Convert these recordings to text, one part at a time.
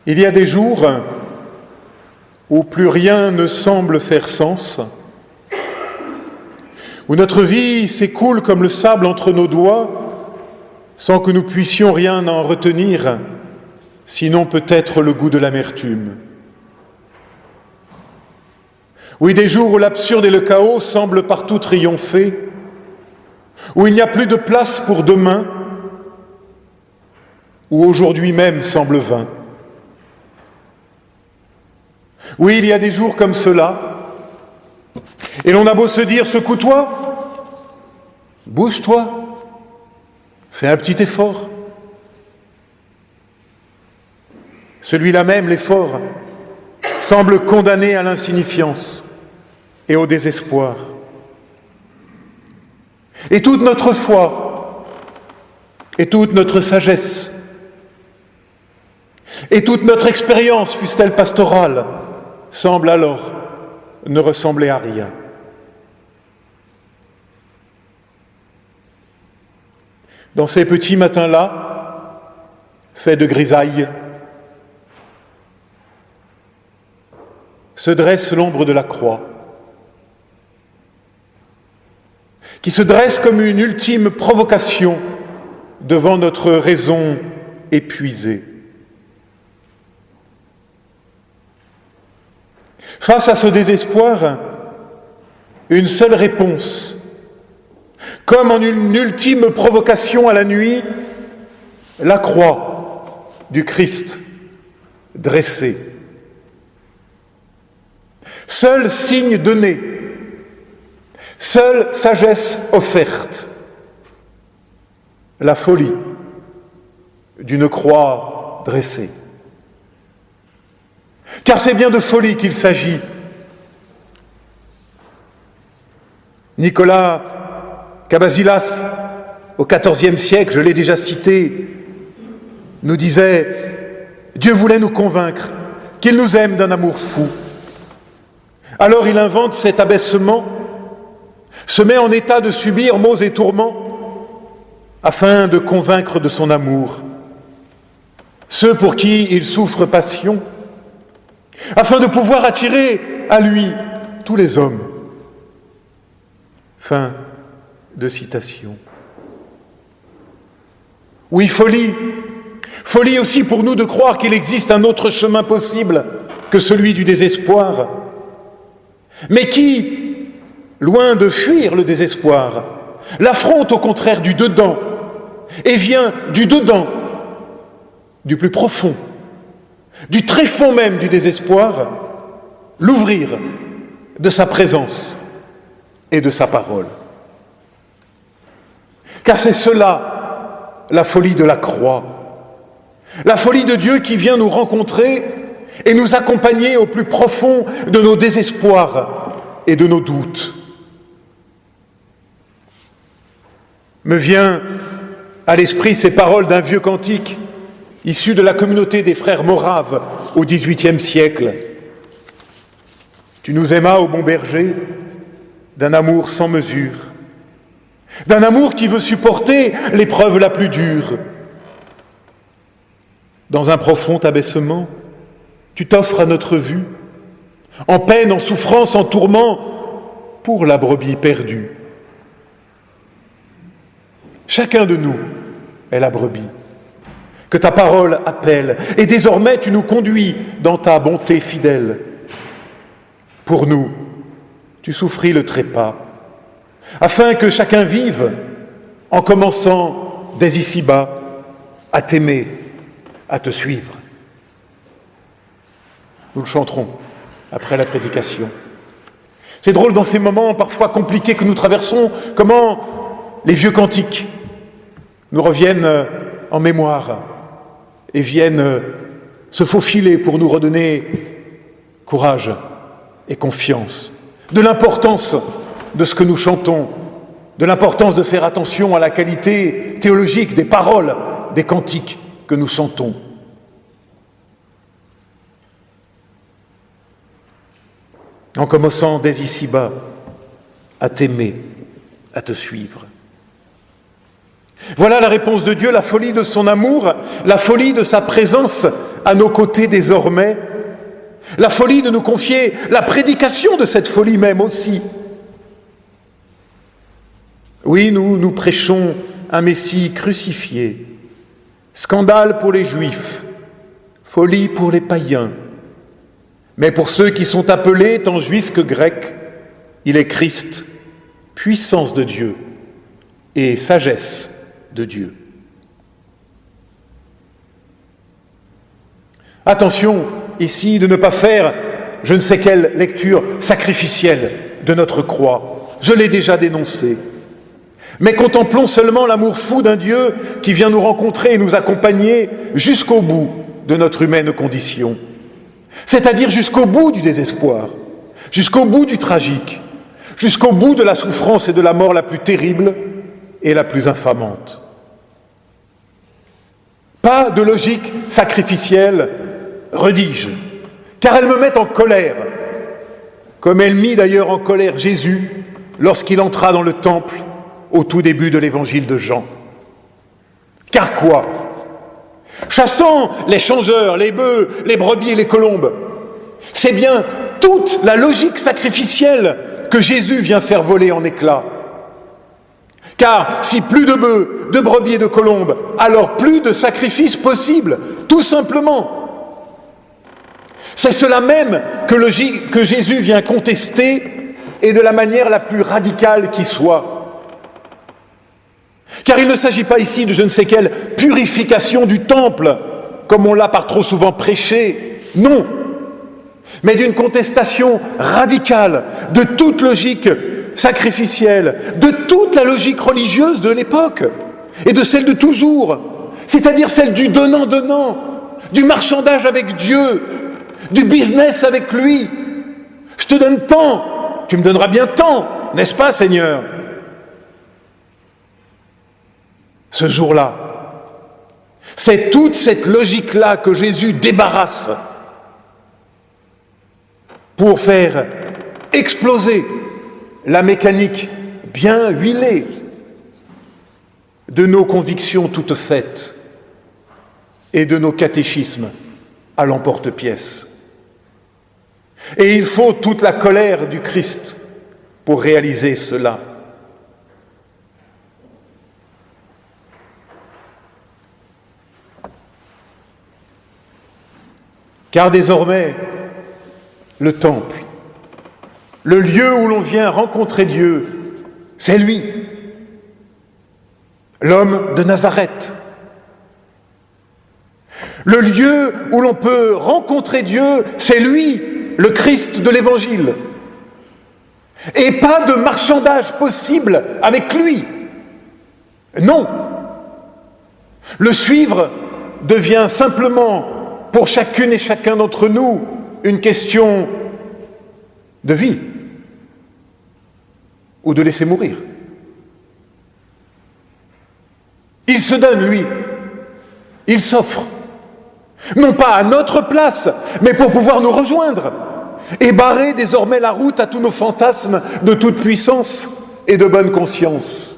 Il y a des jours où plus rien ne semble faire sens, où notre vie s'écoule comme le sable entre nos doigts, sans que nous puissions rien en retenir, sinon peut-être le goût de l'amertume. Oui, des jours où l'absurde et le chaos semblent partout triompher, où il n'y a plus de place pour demain, où aujourd'hui même semble vain. Oui, il y a des jours comme cela, et l'on a beau se dire, secoue-toi, bouge-toi, fais un petit effort. Celui-là même, l'effort, semble condamné à l'insignifiance et au désespoir. Et toute notre foi, et toute notre sagesse, et toute notre expérience, fût-elle pastorale, semble alors ne ressembler à rien. Dans ces petits matins-là, faits de grisaille, se dresse l'ombre de la croix, qui se dresse comme une ultime provocation devant notre raison épuisée. Face à ce désespoir, une seule réponse, comme en une ultime provocation à la nuit, la croix du Christ dressée. Seul signe donné, seule sagesse offerte, la folie d'une croix dressée. Car c'est bien de folie qu'il s'agit. Nicolas Cabasilas, au XIVe siècle, je l'ai déjà cité, nous disait « Dieu voulait nous convaincre qu'il nous aime d'un amour fou. » Alors il invente cet abaissement, se met en état de subir maux et tourments, afin de convaincre de son amour ceux pour qui il souffre passion, afin de pouvoir attirer à lui tous les hommes. Fin de citation. Oui, folie. Folie aussi pour nous de croire qu'il existe un autre chemin possible que celui du désespoir, mais qui, loin de fuir le désespoir, l'affronte au contraire du dedans, et vient du dedans, du plus profond, du tréfonds même du désespoir, l'ouvrir de sa présence et de sa parole. Car c'est cela, la folie de la croix, la folie de Dieu qui vient nous rencontrer et nous accompagner au plus profond de nos désespoirs et de nos doutes. Me vient à l'esprit ces paroles d'un vieux cantique issu de la communauté des frères moraves au XVIIIe siècle. Tu nous aimas, ô bon berger, d'un amour sans mesure, d'un amour qui veut supporter l'épreuve la plus dure. Dans un profond abaissement, tu t'offres à notre vue, en peine, en souffrance, en tourment, pour la brebis perdue. Chacun de nous est la brebis que ta parole appelle, et désormais tu nous conduis dans ta bonté fidèle. Pour nous, tu souffris le trépas, afin que chacun vive, en commençant dès ici-bas, à t'aimer, à te suivre. Nous le chanterons après la prédication. C'est drôle dans ces moments parfois compliqués que nous traversons, comment les vieux cantiques nous reviennent en mémoire et viennent se faufiler pour nous redonner courage et confiance, de l'importance de ce que nous chantons, de l'importance de faire attention à la qualité théologique des paroles des cantiques que nous chantons. En commençant dès ici-bas à t'aimer, à te suivre. Voilà la réponse de Dieu, la folie de son amour, la folie de sa présence à nos côtés désormais, la folie de nous confier la prédication de cette folie même aussi. Oui, nous prêchons un Messie crucifié, scandale pour les Juifs, folie pour les païens. Mais pour ceux qui sont appelés, tant juifs que grecs, il est Christ, puissance de Dieu et sagesse de Dieu. Attention ici de ne pas faire je ne sais quelle lecture sacrificielle de notre croix. Je l'ai déjà dénoncé. Mais contemplons seulement l'amour fou d'un Dieu qui vient nous rencontrer et nous accompagner jusqu'au bout de notre humaine condition. C'est-à-dire jusqu'au bout du désespoir, jusqu'au bout du tragique, jusqu'au bout de la souffrance et de la mort la plus terrible et la plus infamante. Pas de logique sacrificielle, redis-je, car elle me met en colère, comme elle mit d'ailleurs en colère Jésus lorsqu'il entra dans le temple au tout début de l'évangile de Jean. Car quoi ? Chassant les changeurs, les bœufs, les brebis et les colombes, c'est bien toute la logique sacrificielle que Jésus vient faire voler en éclats. Car si plus de bœufs, de brebis et de colombes, alors plus de sacrifices possibles, tout simplement. C'est cela même que Jésus vient contester, et de la manière la plus radicale qui soit. Car il ne s'agit pas ici de je ne sais quelle purification du temple, comme on l'a par trop souvent prêché, non, mais d'une contestation radicale de toute logique sacrificielle, de toute la logique religieuse de l'époque, et de celle de toujours, c'est-à-dire celle du donnant-donnant, du marchandage avec Dieu, du business avec lui. Je te donne tant, tu me donneras bien tant, n'est-ce pas, Seigneur ? Ce jour-là, c'est toute cette logique-là que Jésus débarrasse pour faire exploser la mécanique bien huilée de nos convictions toutes faites et de nos catéchismes à l'emporte-pièce. Et il faut toute la colère du Christ pour réaliser cela. Car désormais, le temple, le lieu où l'on vient rencontrer Dieu, c'est lui, l'homme de Nazareth. Le lieu où l'on peut rencontrer Dieu, c'est lui, le Christ de l'Évangile. Et pas de marchandage possible avec lui. Non. Le suivre devient simplement, pour chacune et chacun d'entre nous, une question de vie ou de laisser mourir. Il se donne, lui. Il s'offre. Non pas à notre place, mais pour pouvoir nous rejoindre et barrer désormais la route à tous nos fantasmes de toute puissance et de bonne conscience.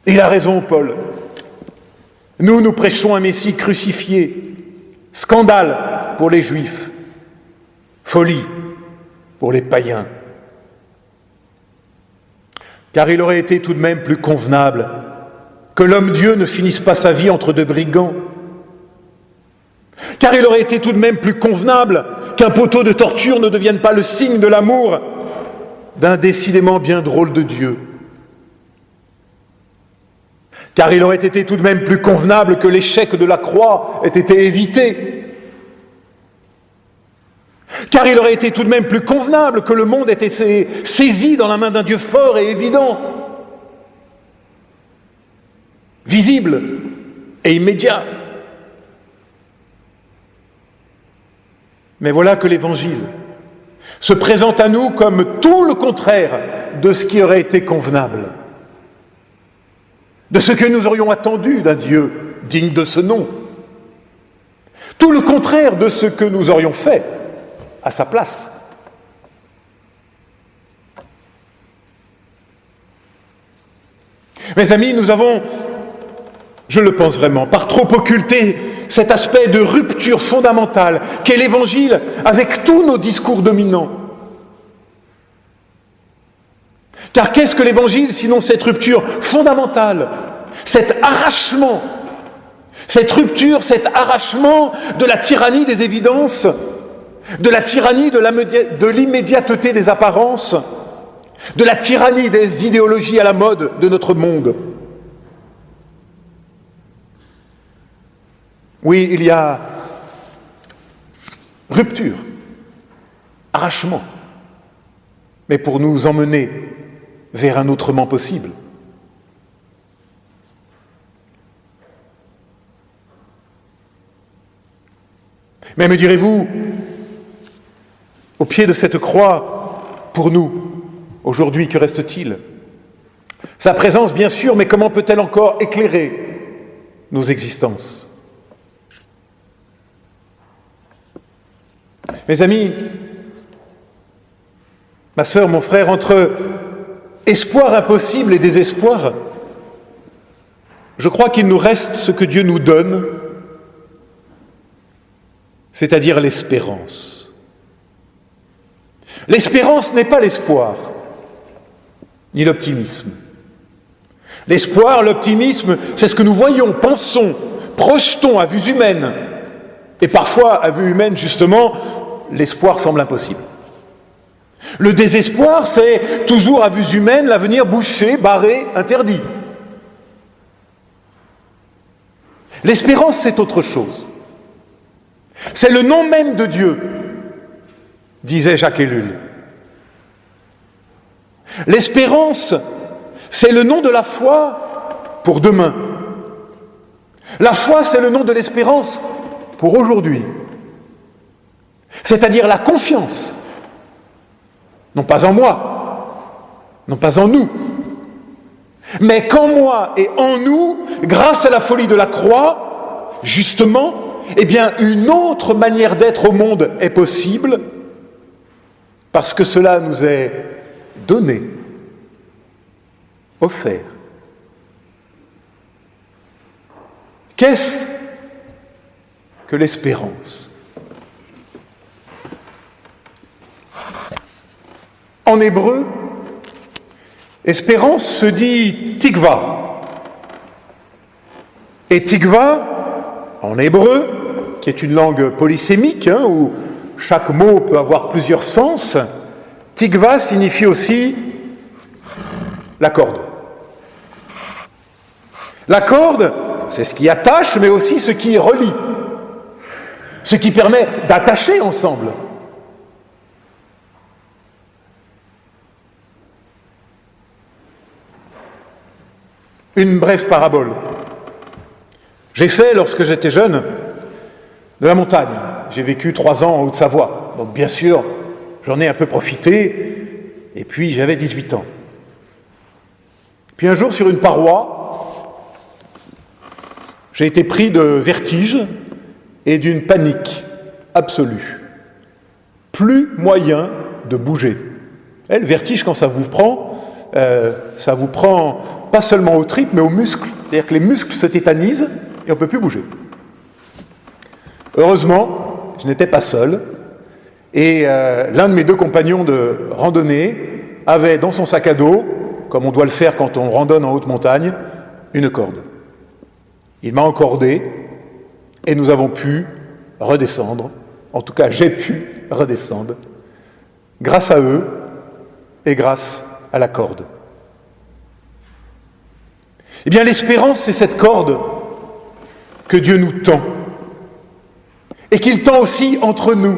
Il a raison, Paul. Nous prêchons un Messie crucifié, scandale pour les Juifs, folie pour les païens. Car il aurait été tout de même plus convenable que l'homme-dieu ne finisse pas sa vie entre deux brigands. Car il aurait été tout de même plus convenable qu'un poteau de torture ne devienne pas le signe de l'amour d'un décidément bien drôle de Dieu. Car il aurait été tout de même plus convenable que l'échec de la croix ait été évité. Car il aurait été tout de même plus convenable que le monde ait été saisi dans la main d'un Dieu fort et évident, visible et immédiat. Mais voilà que l'Évangile se présente à nous comme tout le contraire de ce qui aurait été convenable, de ce que nous aurions attendu d'un Dieu digne de ce nom, tout le contraire de ce que nous aurions fait à sa place. Mes amis, nous avons Je le pense vraiment, par trop occulter cet aspect de rupture fondamentale qu'est l'Évangile avec tous nos discours dominants. Car qu'est-ce que l'Évangile sinon cette rupture fondamentale, cet arrachement, cette rupture, cet arrachement de la tyrannie des évidences, de la tyrannie de l'immédiateté des apparences, de la tyrannie des idéologies à la mode de notre monde. Oui, il y a rupture, arrachement, mais pour nous emmener vers un autrement possible. Mais me direz-vous, au pied de cette croix, pour nous, aujourd'hui, que reste-t-il ? Sa présence, bien sûr, mais comment peut-elle encore éclairer nos existences ? Mes amis, ma sœur, mon frère, entre espoir impossible et désespoir, je crois qu'il nous reste ce que Dieu nous donne, c'est-à-dire l'espérance. L'espérance n'est pas l'espoir, ni l'optimisme. L'espoir, l'optimisme, c'est ce que nous voyons, pensons, projetons à vue humaine. Et parfois, à vue humaine, justement, l'espoir semble impossible. Le désespoir, c'est toujours à vue humaine l'avenir bouché, barré, interdit. L'espérance, c'est autre chose. C'est le nom même de Dieu, disait Jacques Ellul. L'espérance, c'est le nom de la foi pour demain. La foi, c'est le nom de l'espérance pour aujourd'hui. C'est-à-dire la confiance, non pas en moi, non pas en nous, mais qu'en moi et en nous, grâce à la folie de la croix, justement, eh bien, une autre manière d'être au monde est possible, parce que cela nous est donné, offert. Qu'est-ce que l'espérance ? En hébreu, espérance se dit tikva. Et tikva, en hébreu, qui est une langue polysémique, où chaque mot peut avoir plusieurs sens, tikva signifie aussi la corde. La corde, c'est ce qui attache, mais aussi ce qui relie, ce qui permet d'attacher ensemble. Une brève parabole. J'ai fait, lorsque j'étais jeune, de la montagne. J'ai vécu 3 ans en Haute-Savoie. Donc bien sûr, j'en ai un peu profité. Et puis j'avais 18 ans. Puis un jour, sur une paroi, j'ai été pris de vertige et d'une panique absolue. Plus moyen de bouger. Et le vertige, quand ça vous prend pas seulement aux tripes, mais aux muscles. C'est-à-dire que les muscles se tétanisent et on ne peut plus bouger. Heureusement, je n'étais pas seul. Et l'un de mes 2 compagnons de randonnée avait dans son sac à dos, comme on doit le faire quand on randonne en haute montagne, une corde. Il m'a encordé et nous avons pu redescendre. En tout cas, j'ai pu redescendre grâce à eux et grâce à la corde. Eh bien, l'espérance, c'est cette corde que Dieu nous tend et qu'il tend aussi entre nous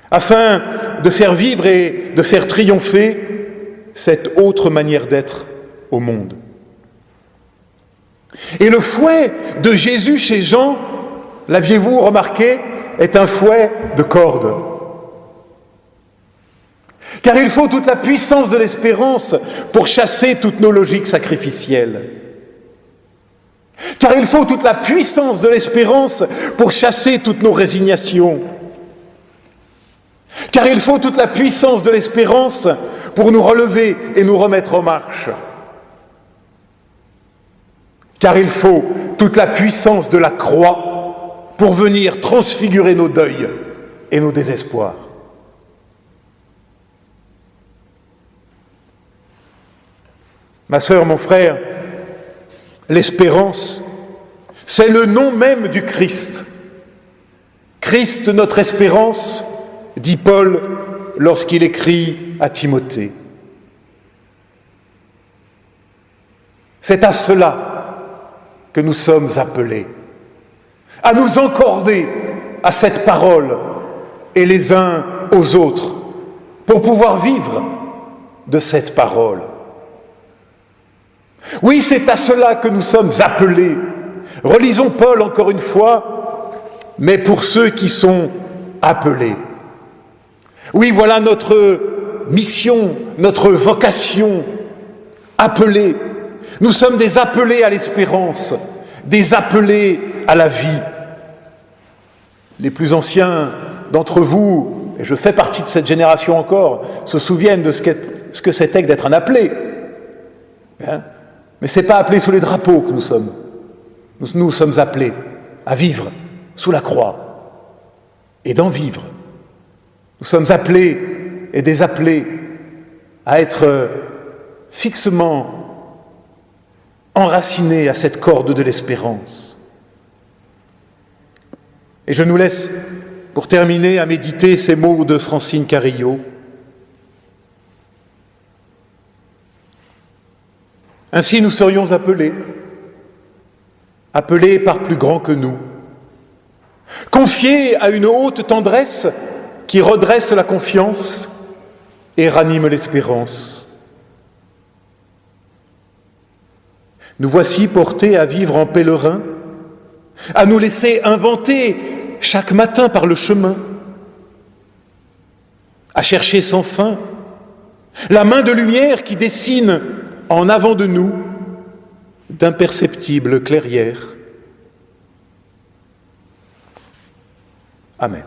afin de faire vivre et de faire triompher cette autre manière d'être au monde. Et le fouet de Jésus chez Jean, l'aviez-vous remarqué, est un fouet de corde. Car il faut toute la puissance de l'espérance pour chasser toutes nos logiques sacrificielles. Car il faut toute la puissance de l'espérance pour chasser toutes nos résignations. Car il faut toute la puissance de l'espérance pour nous relever et nous remettre en marche. car il faut toute la puissance de la croix pour venir transfigurer nos deuils et nos désespoirs. Ma sœur, mon frère, l'espérance, c'est le nom même du Christ. Christ, notre espérance, dit Paul lorsqu'il écrit à Timothée. C'est à cela que nous sommes appelés, à nous encorder à cette parole et les uns aux autres pour pouvoir vivre de cette parole. Oui, c'est à cela que nous sommes appelés. Relisons Paul encore une fois, mais pour ceux qui sont appelés. Oui, voilà notre mission, notre vocation, appelés. Nous sommes des appelés à l'espérance, des appelés à la vie. Les plus anciens d'entre vous, et je fais partie de cette génération encore, se souviennent de ce que c'était que d'être un appelé. Mais ce n'est pas appelé sous les drapeaux que nous sommes. Nous sommes appelés à vivre sous la croix et d'en vivre. Nous sommes appelés et désappelés à être fixement enracinés à cette corde de l'espérance. Et je nous laisse, pour terminer, à méditer ces mots de Francine Carillo. Ainsi nous serions appelés par plus grand que nous, confiés à une haute tendresse qui redresse la confiance et ranime l'espérance. Nous voici portés à vivre en pèlerins, à nous laisser inventer chaque matin par le chemin, à chercher sans fin la main de lumière qui dessine en avant de nous d'imperceptibles clairières. Amen.